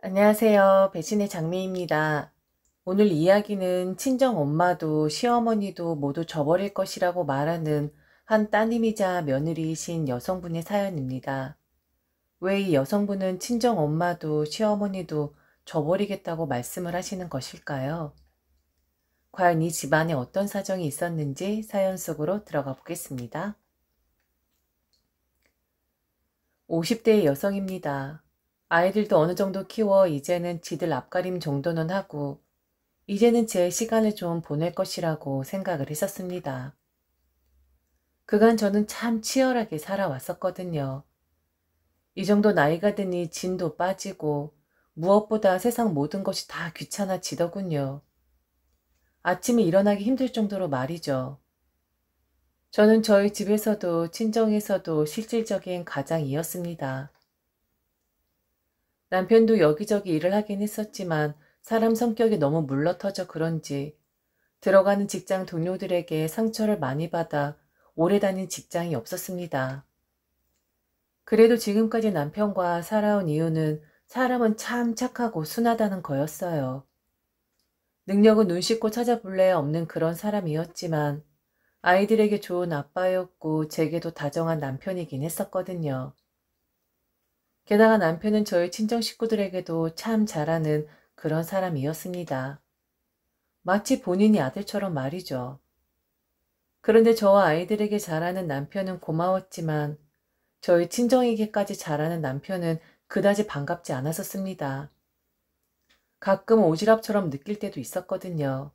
안녕하세요. 배신의 장미입니다. 오늘 이야기는 친정엄마도 시어머니도 모두 저버릴 것이라고 말하는 한 따님이자 며느리이신 여성분의 사연입니다. 왜 이 여성분은 친정엄마도 시어머니도 저버리겠다고 말씀을 하시는 것일까요? 과연 이 집안에 어떤 사정이 있었는지 사연 속으로 들어가 보겠습니다. 50대의 여성입니다. 아이들도 어느 정도 키워 이제는 지들 앞가림 정도는 하고 이제는 제 시간을 좀 보낼 것이라고 생각을 했었습니다. 그간 저는 참 치열하게 살아왔었거든요. 이 정도 나이가 드니 진도 빠지고 무엇보다 세상 모든 것이 다 귀찮아지더군요. 아침에 일어나기 힘들 정도로 말이죠. 저는 저희 집에서도 친정에서도 실질적인 가장이었습니다. 남편도 여기저기 일을 하긴 했었지만 사람 성격이 너무 물러터져 그런지 들어가는 직장 동료들에게 상처를 많이 받아 오래 다닌 직장이 없었습니다. 그래도 지금까지 남편과 살아온 이유는 사람은 참 착하고 순하다는 거였어요. 능력은 눈 씻고 찾아볼래 없는 그런 사람이었지만 아이들에게 좋은 아빠였고 제게도 다정한 남편이긴 했었거든요. 게다가 남편은 저희 친정 식구들에게도 참 잘하는 그런 사람이었습니다. 마치 본인이 아들처럼 말이죠. 그런데 저와 아이들에게 잘하는 남편은 고마웠지만 저희 친정에게까지 잘하는 남편은 그다지 반갑지 않았었습니다. 가끔 오지랖처럼 느낄 때도 있었거든요.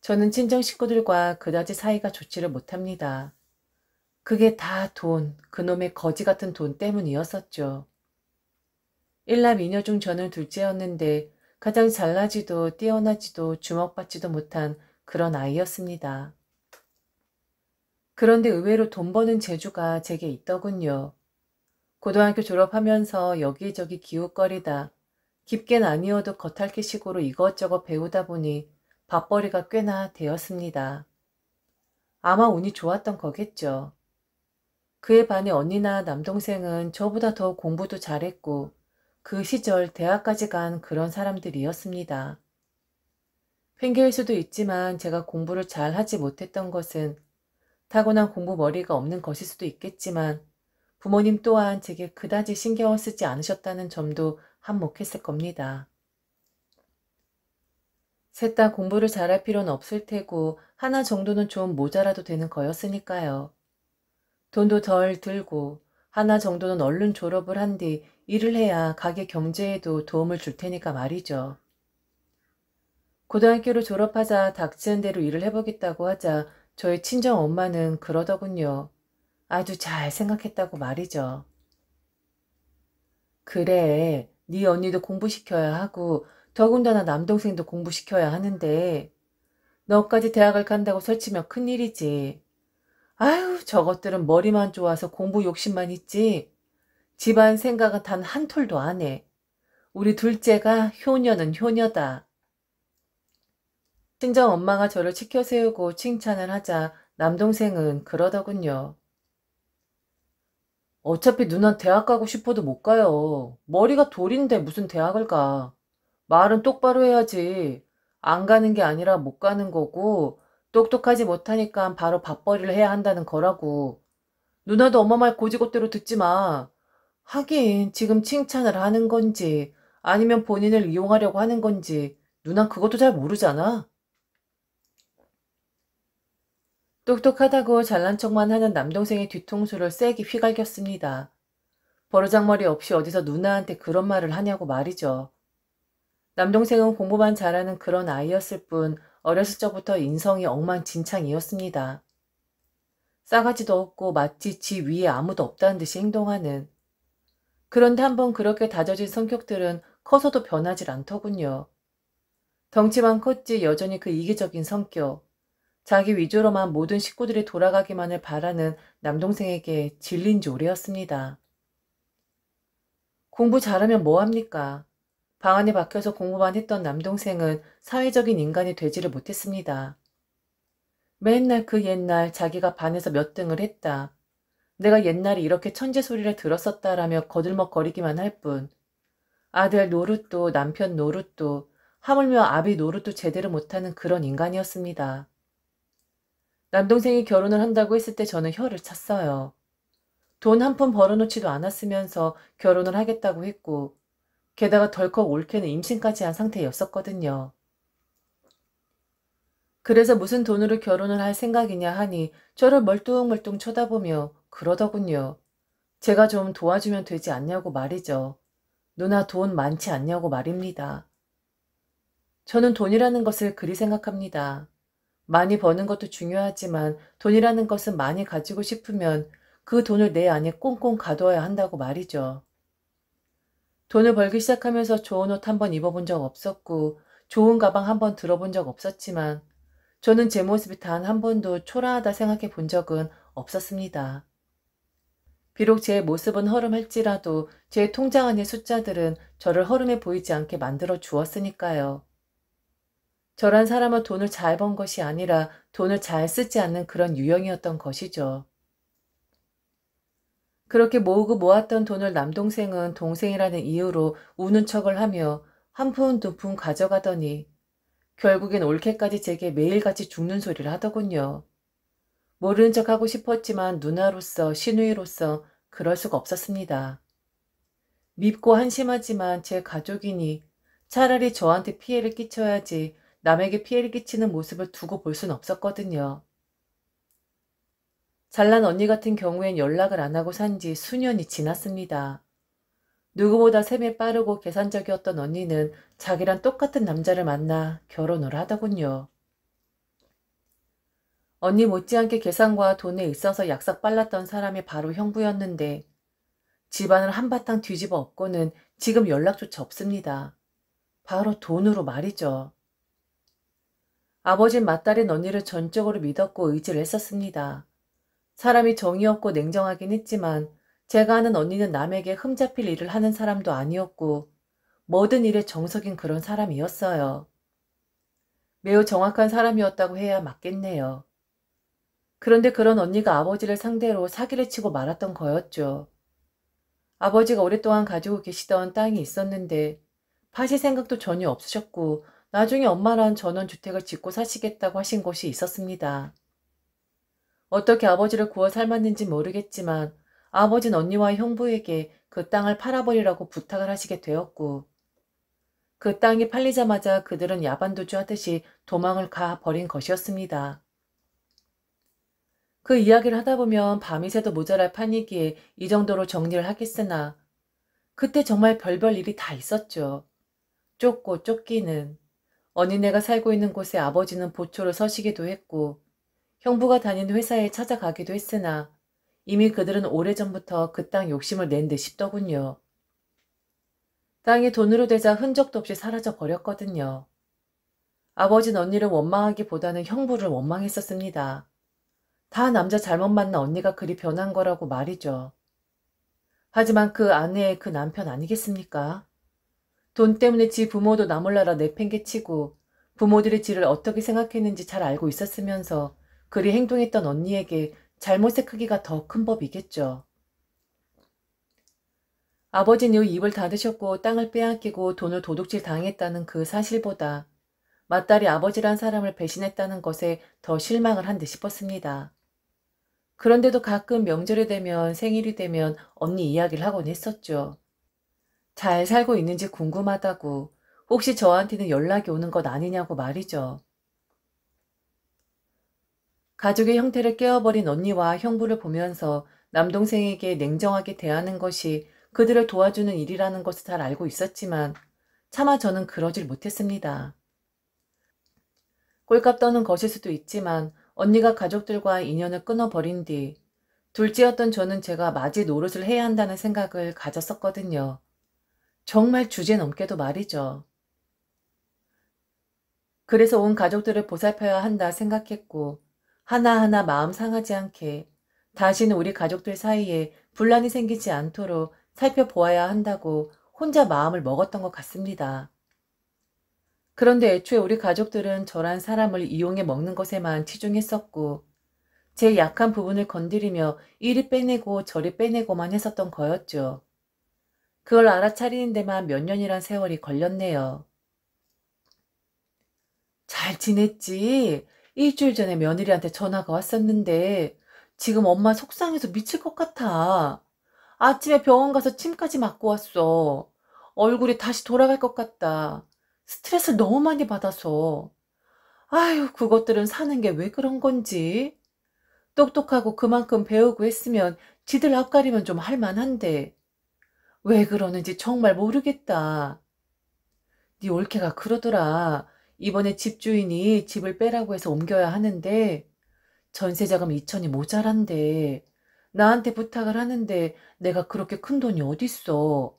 저는 친정 식구들과 그다지 사이가 좋지를 못합니다. 그게 다 돈, 그놈의 거지 같은 돈 때문이었었죠. 일남이녀 중 저는 둘째였는데 가장 잘나지도 뛰어나지도 주목받지도 못한 그런 아이였습니다. 그런데 의외로 돈 버는 재주가 제게 있더군요. 고등학교 졸업하면서 여기저기 기웃거리다 깊게는 아니어도 겉핥기식으로 이것저것 배우다 보니 밥벌이가 꽤나 되었습니다. 아마 운이 좋았던 거겠죠. 그에 반해 언니나 남동생은 저보다 더 공부도 잘했고 그 시절 대학까지 간 그런 사람들이었습니다. 핑계일 수도 있지만 제가 공부를 잘 하지 못했던 것은 타고난 공부 머리가 없는 것일 수도 있겠지만 부모님 또한 제게 그다지 신경을 쓰지 않으셨다는 점도 한몫했을 겁니다. 셋 다 공부를 잘할 필요는 없을 테고 하나 정도는 좀 모자라도 되는 거였으니까요. 돈도 덜 들고 하나 정도는 얼른 졸업을 한 뒤 일을 해야 가게 경제에도 도움을 줄 테니까 말이죠. 고등학교를 졸업하자 닥치는 대로 일을 해보겠다고 하자 저희 친정 엄마는 그러더군요. 아주 잘 생각했다고 말이죠. 그래, 네 언니도 공부시켜야 하고 더군다나 남동생도 공부시켜야 하는데 너까지 대학을 간다고 설치면 큰일이지. 아유, 저것들은 머리만 좋아서 공부 욕심만 있지. 집안 생각은 단 한 톨도 안 해. 우리 둘째가 효녀는 효녀다. 친정 엄마가 저를 치켜 세우고 칭찬을 하자 남동생은 그러더군요. 어차피 누난 대학 가고 싶어도 못 가요. 머리가 돌인데 무슨 대학을 가. 말은 똑바로 해야지. 안 가는 게 아니라 못 가는 거고 똑똑하지 못하니까 바로 밥벌이를 해야 한다는 거라고. 누나도 엄마 말 고지고대로 듣지 마. 하긴 지금 칭찬을 하는 건지 아니면 본인을 이용하려고 하는 건지 누난 그것도 잘 모르잖아. 똑똑하다고 잘난 척만 하는 남동생의 뒤통수를 세게 휘갈겼습니다. 버르장머리 없이 어디서 누나한테 그런 말을 하냐고 말이죠. 남동생은 공부만 잘하는 그런 아이였을 뿐 어렸을 적부터 인성이 엉망진창이었습니다. 싸가지도 없고 마치 지 위에 아무도 없다는 듯이 행동하는. 그런데 한번 그렇게 다져진 성격들은 커서도 변하질 않더군요. 덩치만 컸지 여전히 그 이기적인 성격. 자기 위주로만 모든 식구들이 돌아가기만을 바라는 남동생에게 질린 지 오래였습니다. 공부 잘하면 뭐합니까? 방 안에 박혀서 공부만 했던 남동생은 사회적인 인간이 되지를 못했습니다. 맨날 그 옛날 자기가 반에서 몇 등을 했다. 내가 옛날에 이렇게 천재 소리를 들었었다라며 거들먹거리기만 할 뿐. 아들 노릇도 남편 노릇도 하물며 아비 노릇도 제대로 못하는 그런 인간이었습니다. 남동생이 결혼을 한다고 했을 때 저는 혀를 찼어요. 돈 한 푼 벌어놓지도 않았으면서 결혼을 하겠다고 했고 게다가 덜컥 올케는 임신까지 한 상태였었거든요. 그래서 무슨 돈으로 결혼을 할 생각이냐 하니 저를 멀뚱멀뚱 쳐다보며 그러더군요. 제가 좀 도와주면 되지 않냐고 말이죠. 누나 돈 많지 않냐고 말입니다. 저는 돈이라는 것을 그리 생각합니다. 많이 버는 것도 중요하지만 돈이라는 것은 많이 가지고 싶으면 그 돈을 내 안에 꽁꽁 가둬야 한다고 말이죠. 돈을 벌기 시작하면서 좋은 옷 한 번 입어본 적 없었고 좋은 가방 한 번 들어본 적 없었지만 저는 제 모습이 단 한 번도 초라하다 생각해 본 적은 없었습니다. 비록 제 모습은 허름할지라도 제 통장 안의 숫자들은 저를 허름해 보이지 않게 만들어 주었으니까요. 저란 사람은 돈을 잘 번 것이 아니라 돈을 잘 쓰지 않는 그런 유형이었던 것이죠. 그렇게 모으고 모았던 돈을 남동생은 동생이라는 이유로 우는 척을 하며 한 푼 두 푼 가져가더니 결국엔 올케까지 제게 매일같이 죽는 소리를 하더군요. 모르는 척하고 싶었지만 누나로서 시누이로서 그럴 수가 없었습니다. 밉고 한심하지만 제 가족이니 차라리 저한테 피해를 끼쳐야지 남에게 피해를 끼치는 모습을 두고 볼 순 없었거든요. 잘난 언니 같은 경우엔 연락을 안 하고 산지 수년이 지났습니다. 누구보다 셈이 빠르고 계산적이었던 언니는 자기랑 똑같은 남자를 만나 결혼을 하더군요. 언니 못지않게 계산과 돈에 있어서 약삭 빨랐던 사람이 바로 형부였는데 집안을 한바탕 뒤집어 엎고는 지금 연락조차 없습니다. 바로 돈으로 말이죠. 아버진 맏딸인 언니를 전적으로 믿었고 의지를 했었습니다. 사람이 정이 없고 냉정하긴 했지만 제가 아는 언니는 남에게 흠잡힐 일을 하는 사람도 아니었고 모든 일에 정석인 그런 사람이었어요. 매우 정확한 사람이었다고 해야 맞겠네요. 그런데 그런 언니가 아버지를 상대로 사기를 치고 말았던 거였죠. 아버지가 오랫동안 가지고 계시던 땅이 있었는데 파실 생각도 전혀 없으셨고 나중에 엄마랑 전원주택을 짓고 사시겠다고 하신 곳이 있었습니다. 어떻게 아버지를 구워 삶았는지 모르겠지만 아버진 언니와 형부에게 그 땅을 팔아버리라고 부탁을 하시게 되었고 그 땅이 팔리자마자 그들은 야반도주 하듯이 도망을 가 버린 것이었습니다. 그 이야기를 하다 보면 밤이 새도 모자랄 판이기에 이 정도로 정리를 하겠으나 그때 정말 별별 일이 다 있었죠. 쫓고 쫓기는 언니네가 살고 있는 곳에 아버지는 보초를 서시기도 했고 형부가 다니는 회사에 찾아가기도 했으나 이미 그들은 오래전부터 그 땅 욕심을 낸 듯 싶더군요. 땅이 돈으로 되자 흔적도 없이 사라져 버렸거든요. 아버지는 언니를 원망하기보다는 형부를 원망했었습니다. 다 남자 잘못 만나 언니가 그리 변한 거라고 말이죠. 하지만 그 아내의 그 남편 아니겠습니까? 돈 때문에 지 부모도 나 몰라라 내팽개치고 부모들의 지를 어떻게 생각했는지 잘 알고 있었으면서 그리 행동했던 언니에게 잘못의 크기가 더 큰 법이겠죠. 아버지는 이후 입을 닫으셨고 땅을 빼앗기고 돈을 도둑질 당했다는 그 사실보다 맏딸이 아버지란 사람을 배신했다는 것에 더 실망을 한 듯 싶었습니다. 그런데도 가끔 명절이 되면 생일이 되면 언니 이야기를 하곤 했었죠. 잘 살고 있는지 궁금하다고 혹시 저한테는 연락이 오는 것 아니냐고 말이죠. 가족의 형태를 깨어버린 언니와 형부를 보면서 남동생에게 냉정하게 대하는 것이 그들을 도와주는 일이라는 것을 잘 알고 있었지만 차마 저는 그러질 못했습니다. 꼴값 떠는 것일 수도 있지만 언니가 가족들과 인연을 끊어버린 뒤 둘째였던 저는 제가 맞이 노릇을 해야 한다는 생각을 가졌었거든요. 정말 주제넘게도 말이죠. 그래서 온 가족들을 보살펴야 한다 생각했고 하나하나 마음 상하지 않게 다시는 우리 가족들 사이에 분란이 생기지 않도록 살펴보아야 한다고 혼자 마음을 먹었던 것 같습니다. 그런데 애초에 우리 가족들은 저란 사람을 이용해 먹는 것에만 치중했었고 제 약한 부분을 건드리며 이리 빼내고 저리 빼내고만 했었던 거였죠. 그걸 알아차리는 데만 몇 년이란 세월이 걸렸네요. 잘 지냈지? 일주일 전에 며느리한테 전화가 왔었는데 지금 엄마 속상해서 미칠 것 같아. 아침에 병원 가서 침까지 맞고 왔어. 얼굴이 다시 돌아갈 것 같다. 스트레스를 너무 많이 받아서. 아휴, 그것들은 사는 게 왜 그런 건지. 똑똑하고 그만큼 배우고 했으면 지들 앞가리면 좀 할 만한데. 왜 그러는지 정말 모르겠다. 네 올케가 그러더라. 이번에 집주인이 집을 빼라고 해서 옮겨야 하는데 전세자금 2천이 모자란데 나한테 부탁을 하는데 내가 그렇게 큰 돈이 어딨어.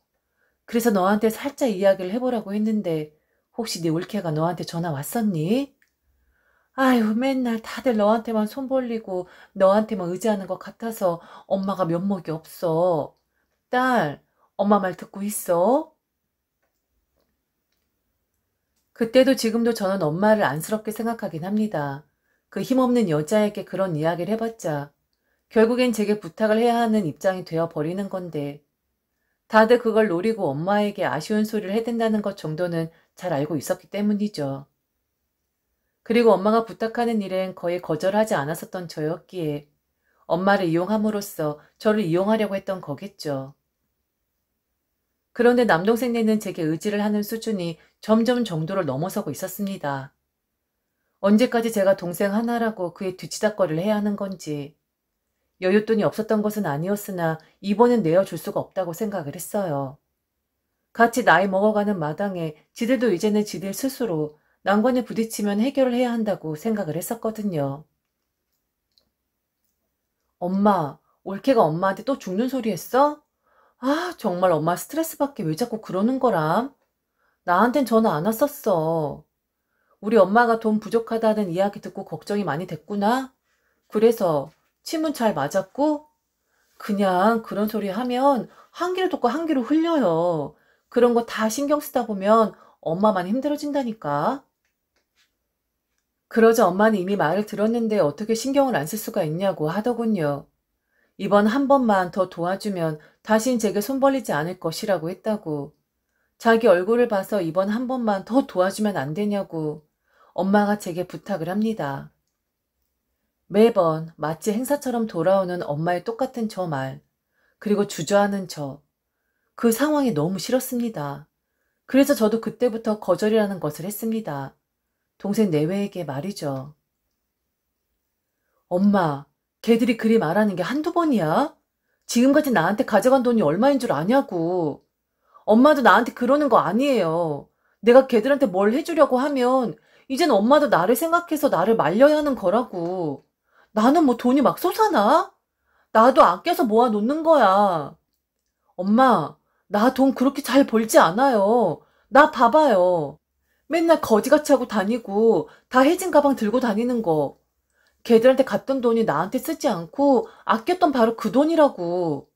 그래서 너한테 살짝 이야기를 해보라고 했는데 혹시 네 올케가 너한테 전화 왔었니? 아유, 맨날 다들 너한테만 손 벌리고 너한테만 의지하는 것 같아서 엄마가 면목이 없어. 딸, 엄마 말 듣고 있어? 그때도 지금도 저는 엄마를 안쓰럽게 생각하긴 합니다. 그 힘없는 여자에게 그런 이야기를 해봤자 결국엔 제게 부탁을 해야 하는 입장이 되어 버리는 건데 다들 그걸 노리고 엄마에게 아쉬운 소리를 해댄다는 것 정도는 잘 알고 있었기 때문이죠. 그리고 엄마가 부탁하는 일엔 거의 거절하지 않았었던 저였기에 엄마를 이용함으로써 저를 이용하려고 했던 거겠죠. 그런데 남동생네는 제게 의지를 하는 수준이 점점 정도를 넘어서고 있었습니다. 언제까지 제가 동생 하나라고 그의 뒤치다꺼리를 해야 하는 건지. 여윳돈이 없었던 것은 아니었으나 이번엔 내어줄 수가 없다고 생각을 했어요. 같이 나이 먹어가는 마당에 지들도 이제는 지들 스스로 난관에 부딪히면 해결을 해야 한다고 생각을 했었거든요. 엄마, 올케가 엄마한테 또 죽는 소리 했어? 아, 정말 엄마 스트레스 받게 왜 자꾸 그러는 거람? 나한텐 전화 안 왔었어. 우리 엄마가 돈 부족하다는 이야기 듣고 걱정이 많이 됐구나? 그래서 침은 잘 맞았고? 그냥 그런 소리 하면 한 귀로 듣고 한 귀로 흘려요. 그런 거 다 신경 쓰다 보면 엄마만 힘들어진다니까. 그러자 엄마는 이미 말을 들었는데 어떻게 신경을 안 쓸 수가 있냐고 하더군요. 이번 한 번만 더 도와주면 다신 제게 손 벌리지 않을 것이라고 했다고. 자기 얼굴을 봐서 이번 한 번만 더 도와주면 안 되냐고 엄마가 제게 부탁을 합니다. 매번 마치 행사처럼 돌아오는 엄마의 똑같은 저 말, 그리고 주저하는 저, 그 상황이 너무 싫었습니다. 그래서 저도 그때부터 거절이라는 것을 했습니다. 동생 내외에게 말이죠. 엄마, 걔들이 그리 말하는 게 한두 번이야? 지금까지 나한테 가져간 돈이 얼마인 줄 아냐고. 엄마도 나한테 그러는 거 아니에요. 내가 걔들한테 뭘 해주려고 하면 이젠 엄마도 나를 생각해서 나를 말려야 하는 거라고. 나는 뭐 돈이 막 솟아나? 나도 아껴서 모아놓는 거야. 엄마, 나 돈 그렇게 잘 벌지 않아요. 나 봐봐요. 맨날 거지같이 하고 다니고 다 해진 가방 들고 다니는 거. 걔들한테 갔던 돈이 나한테 쓰지 않고 아꼈던 바로 그 돈이라고.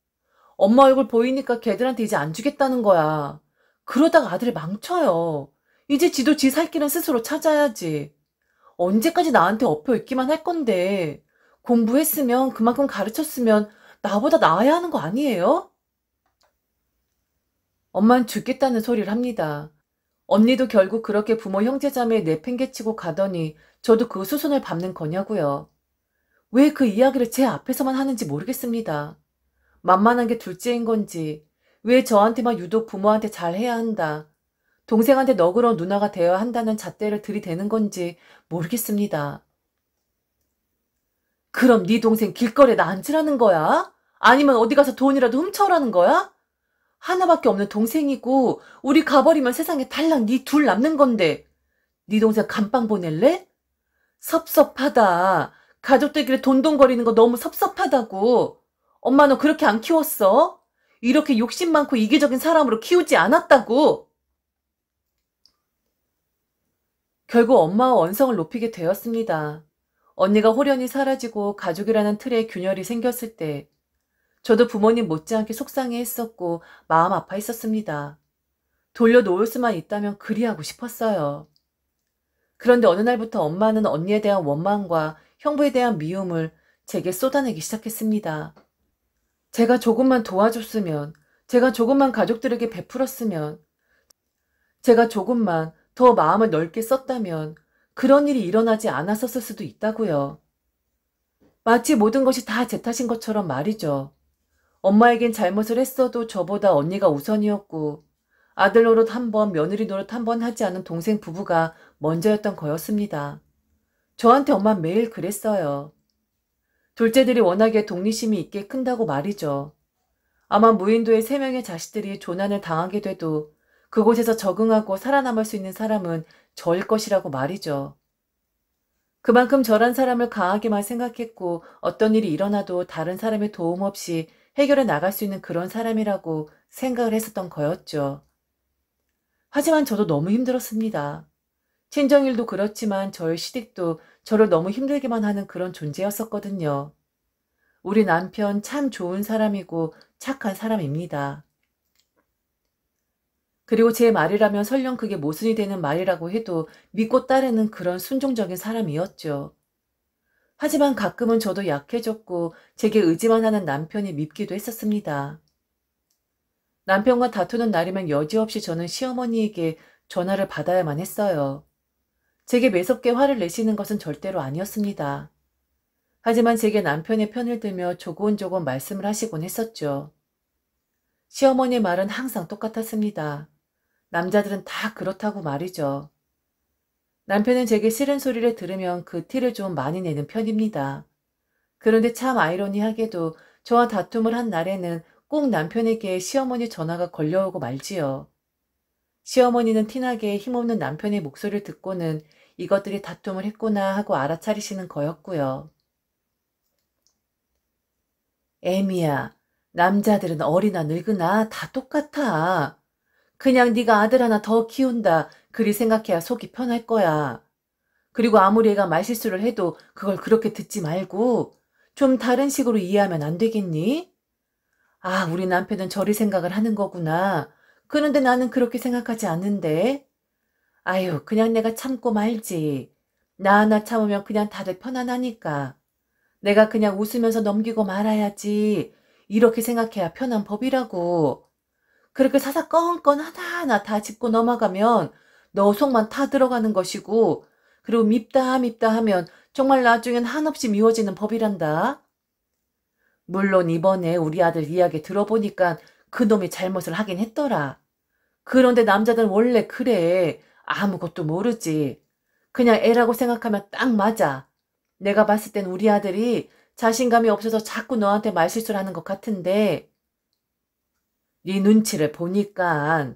엄마 얼굴 보이니까 걔들한테 이제 안 주겠다는 거야. 그러다가 아들을 망쳐요. 이제 지도 지 살 길은 스스로 찾아야지. 언제까지 나한테 엎여 있기만 할 건데. 공부했으면 그만큼 가르쳤으면 나보다 나아야 하는 거 아니에요? 엄만 죽겠다는 소리를 합니다. 언니도 결국 그렇게 부모 형제자매에 내팽개치고 가더니 저도 그 수순을 밟는 거냐고요. 왜 그 이야기를 제 앞에서만 하는지 모르겠습니다. 만만한 게 둘째인 건지, 왜 저한테만 유독 부모한테 잘해야 한다, 동생한테 너그러운 누나가 되어야 한다는 잣대를 들이대는 건지 모르겠습니다. 그럼 네 동생 길거리에 나 앉으라는 거야? 아니면 어디 가서 돈이라도 훔쳐오라는 거야? 하나밖에 없는 동생이고 우리 가버리면 세상에 달랑 네 둘 남는 건데 네 동생 감방 보낼래? 섭섭하다. 가족들끼리 돈돈거리는 거 너무 섭섭하다고. 엄마 너 그렇게 안 키웠어? 이렇게 욕심 많고 이기적인 사람으로 키우지 않았다고. 결국 엄마와 원성을 높이게 되었습니다. 언니가 홀연히 사라지고 가족이라는 틀에 균열이 생겼을 때 저도 부모님 못지않게 속상해했었고 마음 아파했었습니다. 돌려놓을 수만 있다면 그리하고 싶었어요. 그런데 어느 날부터 엄마는 언니에 대한 원망과 형부에 대한 미움을 제게 쏟아내기 시작했습니다. 제가 조금만 도와줬으면, 제가 조금만 가족들에게 베풀었으면, 제가 조금만 더 마음을 넓게 썼다면 그런 일이 일어나지 않았었을 수도 있다고요. 마치 모든 것이 다 제 탓인 것처럼 말이죠. 엄마에겐 잘못을 했어도 저보다 언니가 우선이었고 아들 노릇 한 번, 며느리 노릇 한 번 하지 않은 동생 부부가 먼저였던 거였습니다. 저한테 엄마는 매일 그랬어요. 둘째들이 워낙에 독립심이 있게 큰다고 말이죠. 아마 무인도의 3명의 자식들이 조난을 당하게 돼도 그곳에서 적응하고 살아남을 수 있는 사람은 저일 것이라고 말이죠. 그만큼 저란 사람을 강하게만 생각했고 어떤 일이 일어나도 다른 사람의 도움 없이 해결해 나갈 수 있는 그런 사람이라고 생각을 했었던 거였죠. 하지만 저도 너무 힘들었습니다. 친정일도 그렇지만 저의 시댁도 저를 너무 힘들게만 하는 그런 존재였었거든요. 우리 남편 참 좋은 사람이고 착한 사람입니다. 그리고 제 말이라면 설령 그게 모순이 되는 말이라고 해도 믿고 따르는 그런 순종적인 사람이었죠. 하지만 가끔은 저도 약해졌고 제게 의지만 하는 남편이 밉기도 했었습니다. 남편과 다투는 날이면 여지없이 저는 시어머니에게 전화를 받아야만 했어요. 제게 매섭게 화를 내시는 것은 절대로 아니었습니다. 하지만 제게 남편의 편을 들며 조곤조곤 말씀을 하시곤 했었죠. 시어머니의 말은 항상 똑같았습니다. 남자들은 다 그렇다고 말이죠. 남편은 제게 싫은 소리를 들으면 그 티를 좀 많이 내는 편입니다. 그런데 참 아이러니하게도 저와 다툼을 한 날에는 꼭 남편에게 시어머니 전화가 걸려오고 말지요. 시어머니는 티나게 힘없는 남편의 목소리를 듣고는 이것들이 다툼을 했구나 하고 알아차리시는 거였고요. 애미야, 남자들은 어리나 늙으나 다 똑같아. 그냥 네가 아들 하나 더 키운다. 그리 생각해야 속이 편할 거야. 그리고 아무리 애가 말실수를 해도 그걸 그렇게 듣지 말고 좀 다른 식으로 이해하면 안 되겠니? 아, 우리 남편은 저리 생각을 하는 거구나. 그런데 나는 그렇게 생각하지 않는데. 아유, 그냥 내가 참고 말지. 나 하나 참으면 그냥 다들 편안하니까. 내가 그냥 웃으면서 넘기고 말아야지. 이렇게 생각해야 편한 법이라고. 그렇게 사사건건 하나하나 다 짚고 넘어가면 너 속만 타 들어가는 것이고, 그리고 밉다 밉다 하면 정말 나중엔 한없이 미워지는 법이란다. 물론 이번에 우리 아들 이야기 들어보니까 그놈이 잘못을 하긴 했더라. 그런데 남자들은 원래 그래. 아무것도 모르지. 그냥 애라고 생각하면 딱 맞아. 내가 봤을 땐 우리 아들이 자신감이 없어서 자꾸 너한테 말실수를 하는 것 같은데 네 눈치를 보니까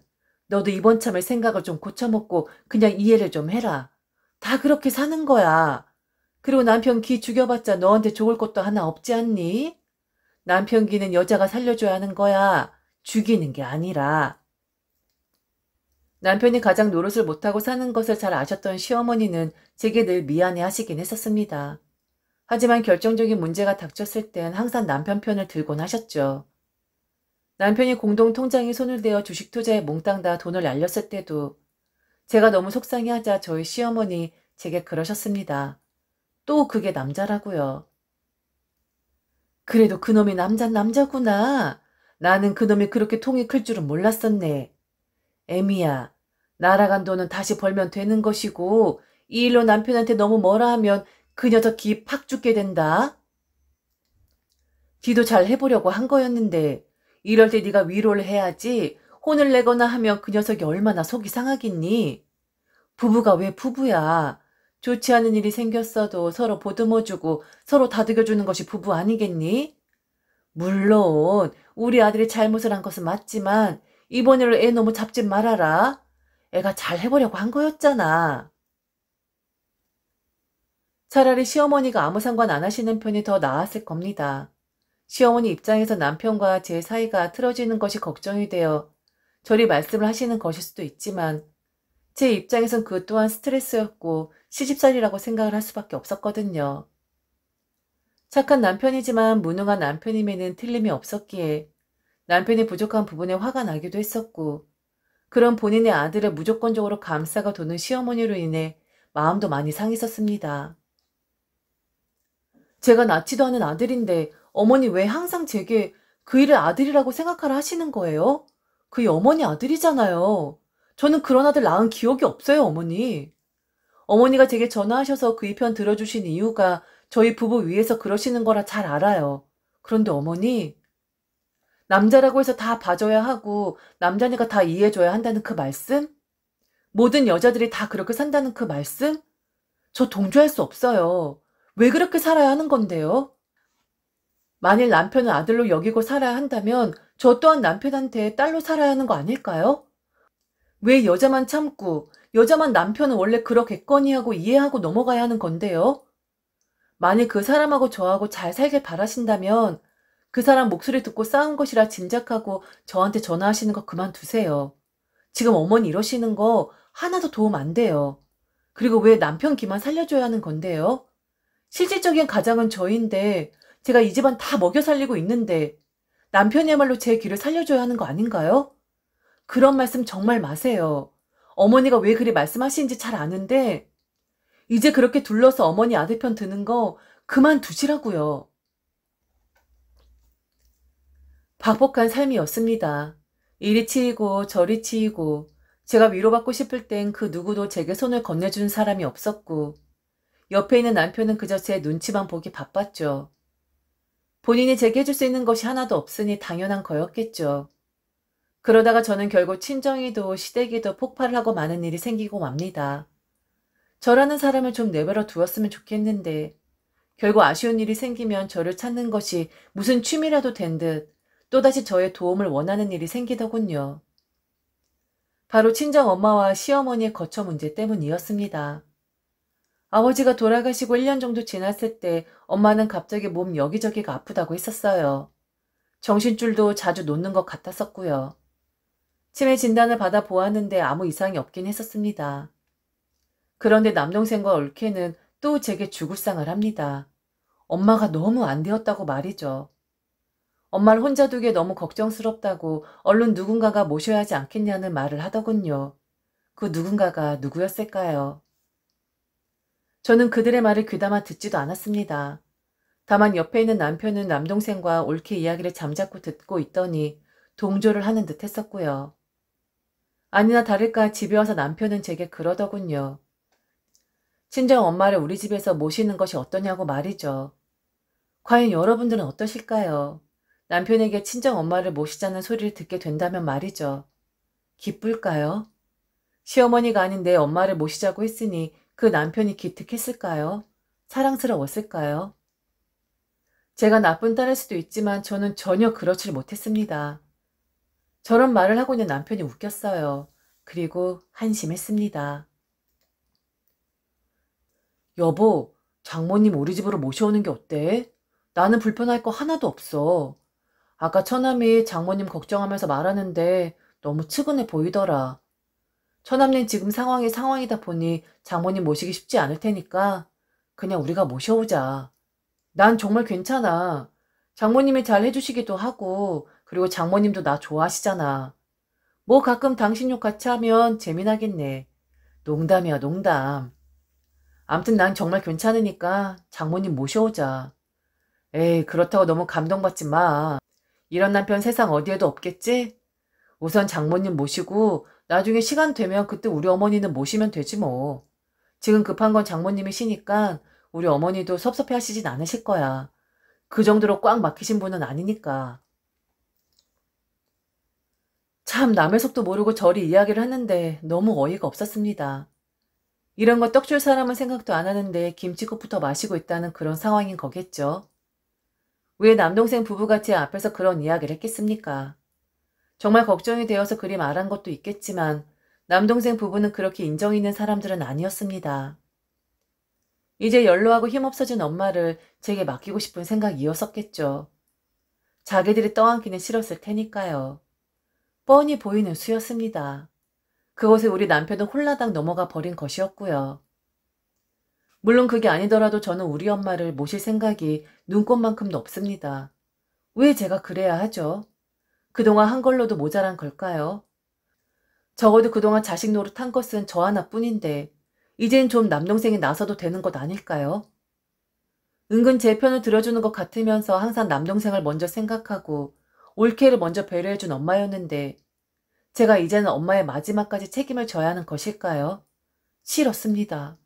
너도 이번 참에 생각을 좀 고쳐먹고 그냥 이해를 좀 해라. 다 그렇게 사는 거야. 그리고 남편 기 죽여봤자 너한테 좋을 것도 하나 없지 않니? 남편 기는 여자가 살려줘야 하는 거야. 죽이는 게 아니라. 남편이 가장 노릇을 못하고 사는 것을 잘 아셨던 시어머니는 제게 늘 미안해 하시긴 했었습니다. 하지만 결정적인 문제가 닥쳤을 땐 항상 남편 편을 들곤 하셨죠. 남편이 공동 통장에 손을 대어 주식 투자에 몽땅 다 돈을 날렸을 때도 제가 너무 속상해하자 저희 시어머니 제게 그러셨습니다. 또 그게 남자라고요. 그래도 그놈이 남잔 남자구나. 나는 그놈이 그렇게 통이 클 줄은 몰랐었네. 애미야, 날아간 돈은 다시 벌면 되는 것이고 이 일로 남편한테 너무 뭐라 하면 그 녀석 기 팍 죽게 된다. 기도 잘 해보려고 한 거였는데 이럴 때 네가 위로를 해야지 혼을 내거나 하면 그 녀석이 얼마나 속이 상하겠니? 부부가 왜 부부야? 좋지 않은 일이 생겼어도 서로 보듬어주고 서로 다독여주는 것이 부부 아니겠니? 물론 우리 아들이 잘못을 한 것은 맞지만 이번 일로 애 너무 잡지 말아라. 애가 잘 해보려고 한 거였잖아. 차라리 시어머니가 아무 상관 안 하시는 편이 더 나았을 겁니다. 시어머니 입장에서 남편과 제 사이가 틀어지는 것이 걱정이 되어 저리 말씀을 하시는 것일 수도 있지만 제 입장에선 그 또한 스트레스였고 시집살이라고 생각을 할 수밖에 없었거든요. 착한 남편이지만 무능한 남편임에는 틀림이 없었기에 남편이 부족한 부분에 화가 나기도 했었고 그런 본인의 아들을 무조건적으로 감싸가 도는 시어머니로 인해 마음도 많이 상했었습니다. 제가 낳지도 않은 아들인데 어머니 왜 항상 제게 그 일을 아들이라고 생각하라 하시는 거예요? 그의 어머니 아들이잖아요. 저는 그런 아들 낳은 기억이 없어요, 어머니. 어머니가 제게 전화하셔서 그의 편 들어주신 이유가 저희 부부 위해서 그러시는 거라 잘 알아요. 그런데 어머니, 남자라고 해서 다 봐줘야 하고 남자니까 다 이해해줘야 한다는 그 말씀? 모든 여자들이 다 그렇게 산다는 그 말씀? 저 동조할 수 없어요. 왜 그렇게 살아야 하는 건데요? 만일 남편을 아들로 여기고 살아야 한다면 저 또한 남편한테 딸로 살아야 하는 거 아닐까요? 왜 여자만 참고 여자만 남편은 원래 그러겠거니 하고 이해하고 넘어가야 하는 건데요? 만일 그 사람하고 저하고 잘 살길 바라신다면 그 사람 목소리 듣고 싸운 것이라 짐작하고 저한테 전화하시는 거 그만두세요. 지금 어머니 이러시는 거 하나도 도움 안 돼요. 그리고 왜 남편 기만 살려줘야 하는 건데요? 실질적인 가장은 저인데 제가 이 집안 다 먹여 살리고 있는데 남편이야말로 제 길을 살려줘야 하는 거 아닌가요? 그런 말씀 정말 마세요. 어머니가 왜 그리 말씀하시는지 잘 아는데 이제 그렇게 둘러서 어머니 아들 편 드는 거 그만두시라고요. 박복한 삶이었습니다. 이리 치이고 저리 치이고 제가 위로받고 싶을 땐 그 누구도 제게 손을 건네주는 사람이 없었고 옆에 있는 남편은 그저 제 눈치만 보기 바빴죠. 본인이 제게 해줄 수 있는 것이 하나도 없으니 당연한 거였겠죠. 그러다가 저는 결국 친정이도 시댁이도 폭발을 하고 많은 일이 생기고 맙니다. 저라는 사람을 좀 내버려 두었으면 좋겠는데 결국 아쉬운 일이 생기면 저를 찾는 것이 무슨 취미라도 된 듯 또다시 저의 도움을 원하는 일이 생기더군요. 바로 친정 엄마와 시어머니의 거처 문제 때문이었습니다. 아버지가 돌아가시고 1년 정도 지났을 때 엄마는 갑자기 몸 여기저기가 아프다고 했었어요. 정신줄도 자주 놓는 것 같았었고요. 치매 진단을 받아 보았는데 아무 이상이 없긴 했었습니다. 그런데 남동생과 올케는 또 제게 죽을상을 합니다. 엄마가 너무 안 되었다고 말이죠. 엄마를 혼자 두기에 너무 걱정스럽다고 얼른 누군가가 모셔야 하지 않겠냐는 말을 하더군요. 그 누군가가 누구였을까요? 저는 그들의 말을 귀담아 듣지도 않았습니다. 다만 옆에 있는 남편은 남동생과 올케 이야기를 잠자코 듣고 있더니 동조를 하는 듯 했었고요. 아니나 다를까 집에 와서 남편은 제게 그러더군요. 친정 엄마를 우리 집에서 모시는 것이 어떠냐고 말이죠. 과연 여러분들은 어떠실까요? 남편에게 친정 엄마를 모시자는 소리를 듣게 된다면 말이죠. 기쁠까요? 시어머니가 아닌 내 엄마를 모시자고 했으니 그 남편이 기특했을까요? 사랑스러웠을까요? 제가 나쁜 딸일 수도 있지만 저는 전혀 그렇지 못했습니다. 저런 말을 하고 있는 남편이 웃겼어요. 그리고 한심했습니다. 여보, 장모님 우리 집으로 모셔오는 게 어때? 나는 불편할 거 하나도 없어. 아까 처남이 장모님 걱정하면서 말하는데 너무 측은해 보이더라. 처남님 지금 상황이 상황이다 보니 장모님 모시기 쉽지 않을 테니까 그냥 우리가 모셔오자. 난 정말 괜찮아. 장모님이 잘 해주시기도 하고 그리고 장모님도 나 좋아하시잖아. 뭐 가끔 당신 욕 같이 하면 재미나겠네. 농담이야 농담. 암튼 난 정말 괜찮으니까 장모님 모셔오자. 에이 그렇다고 너무 감동받지 마. 이런 남편 세상 어디에도 없겠지? 우선 장모님 모시고 나중에 시간 되면 그때 우리 어머니는 모시면 되지 뭐. 지금 급한 건 장모님이시니까 우리 어머니도 섭섭해 하시진 않으실 거야. 그 정도로 꽉 막히신 분은 아니니까. 참 남의 속도 모르고 저리 이야기를 하는데 너무 어이가 없었습니다. 이런 거 떡줄 사람은 생각도 안 하는데 김치국부터 마시고 있다는 그런 상황인 거겠죠. 왜 남동생 부부가 제 앞에서 그런 이야기를 했겠습니까? 정말 걱정이 되어서 그리 말한 것도 있겠지만 남동생 부부는 그렇게 인정 있는 사람들은 아니었습니다. 이제 연로하고 힘없어진 엄마를 제게 맡기고 싶은 생각이었었겠죠. 자기들이 떠안기는 싫었을 테니까요. 뻔히 보이는 수였습니다. 그것에 우리 남편은 홀라당 넘어가 버린 것이었고요. 물론 그게 아니더라도 저는 우리 엄마를 모실 생각이 눈꼽만큼도 없습니다. 왜 제가 그래야 하죠? 그동안 한 걸로도 모자란 걸까요? 적어도 그동안 자식 노릇한 것은 저 하나뿐인데 이젠 좀 남동생이 나서도 되는 것 아닐까요? 은근 제 편을 들어주는 것 같으면서 항상 남동생을 먼저 생각하고 올케를 먼저 배려해준 엄마였는데 제가 이제는 엄마의 마지막까지 책임을 져야 하는 것일까요? 싫었습니다.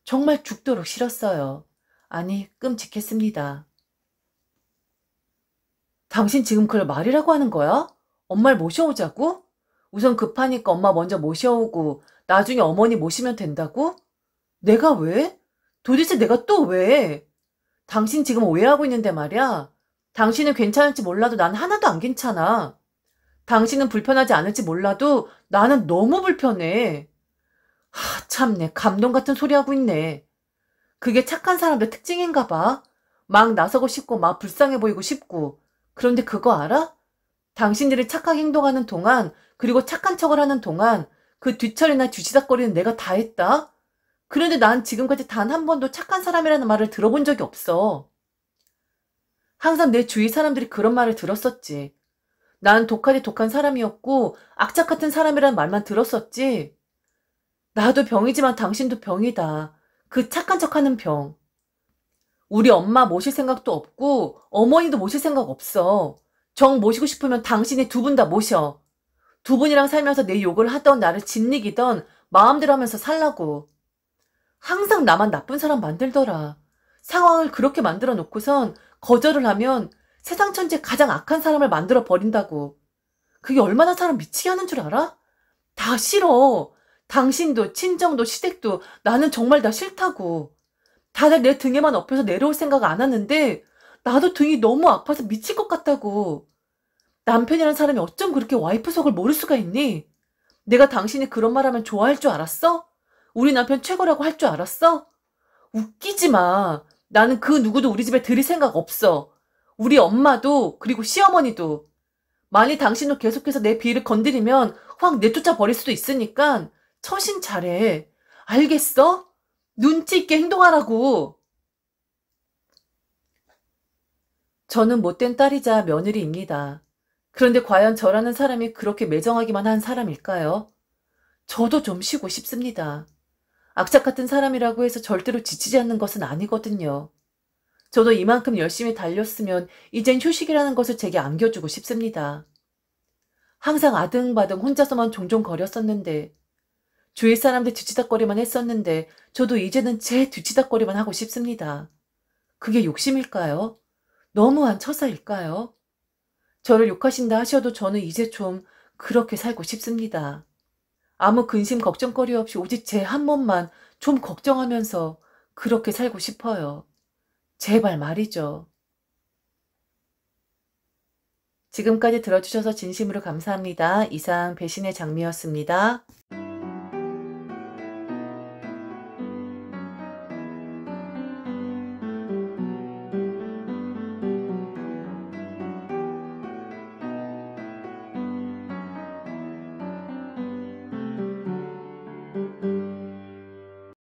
정말 죽도록 싫었어요. 아니, 끔찍했습니다. 당신 지금 그걸 말이라고 하는 거야? 엄마를 모셔오자고? 우선 급하니까 엄마 먼저 모셔오고 나중에 어머니 모시면 된다고? 내가 왜? 도대체 내가 또 왜? 당신 지금 오해하고 있는데 말이야. 당신은 괜찮을지 몰라도 난 하나도 안 괜찮아. 당신은 불편하지 않을지 몰라도 나는 너무 불편해. 참내 감동 같은 소리 하고 있네. 그게 착한 사람들 특징인가 봐. 막 나서고 싶고 막 불쌍해 보이고 싶고. 그런데 그거 알아? 당신들이 착하게 행동하는 동안 그리고 착한 척을 하는 동안 그 뒤처리나 뒤치다거리는 내가 다 했다? 그런데 난 지금까지 단 한 번도 착한 사람이라는 말을 들어본 적이 없어. 항상 내 주위 사람들이 그런 말을 들었었지. 난 독하디 독한 사람이었고 악착 같은 사람이라는 말만 들었었지. 나도 병이지만 당신도 병이다. 그 착한 척하는 병. 우리 엄마 모실 생각도 없고 어머니도 모실 생각 없어. 정 모시고 싶으면 당신이 두 분 다 모셔. 두 분이랑 살면서 내 욕을 하던 나를 짓이기던 마음대로 하면서 살라고. 항상 나만 나쁜 사람 만들더라. 상황을 그렇게 만들어 놓고선 거절을 하면 세상 천지에 가장 악한 사람을 만들어 버린다고. 그게 얼마나 사람 미치게 하는 줄 알아? 다 싫어. 당신도 친정도 시댁도 나는 정말 다 싫다고. 다들 내 등에만 업혀서 내려올 생각 안 하는데 나도 등이 너무 아파서 미칠 것 같다고. 남편이란 사람이 어쩜 그렇게 와이프 속을 모를 수가 있니? 내가 당신이 그런 말 하면 좋아할 줄 알았어? 우리 남편 최고라고 할 줄 알았어? 웃기지 마. 나는 그 누구도 우리 집에 들일 생각 없어. 우리 엄마도 그리고 시어머니도. 만일 당신도 계속해서 내 비위를 건드리면 확 내쫓아 버릴 수도 있으니까 처신 잘해. 알겠어? 눈치 있게 행동하라고. 저는 못된 딸이자 며느리입니다. 그런데 과연 저라는 사람이 그렇게 매정하기만 한 사람일까요? 저도 좀 쉬고 싶습니다. 악착 같은 사람이라고 해서 절대로 지치지 않는 것은 아니거든요. 저도 이만큼 열심히 달렸으면 이젠 휴식이라는 것을 제게 안겨주고 싶습니다. 항상 아등바등 혼자서만 종종 거렸었는데 주위 사람들 뒤치다거리만 했었는데 저도 이제는 제 뒤치다거리만 하고 싶습니다. 그게 욕심일까요? 너무한 처사일까요? 저를 욕하신다 하셔도 저는 이제 좀 그렇게 살고 싶습니다. 아무 근심 걱정거리 없이 오직 제 한 몸만 좀 걱정하면서 그렇게 살고 싶어요. 제발 말이죠. 지금까지 들어주셔서 진심으로 감사합니다. 이상 배신의 장미였습니다.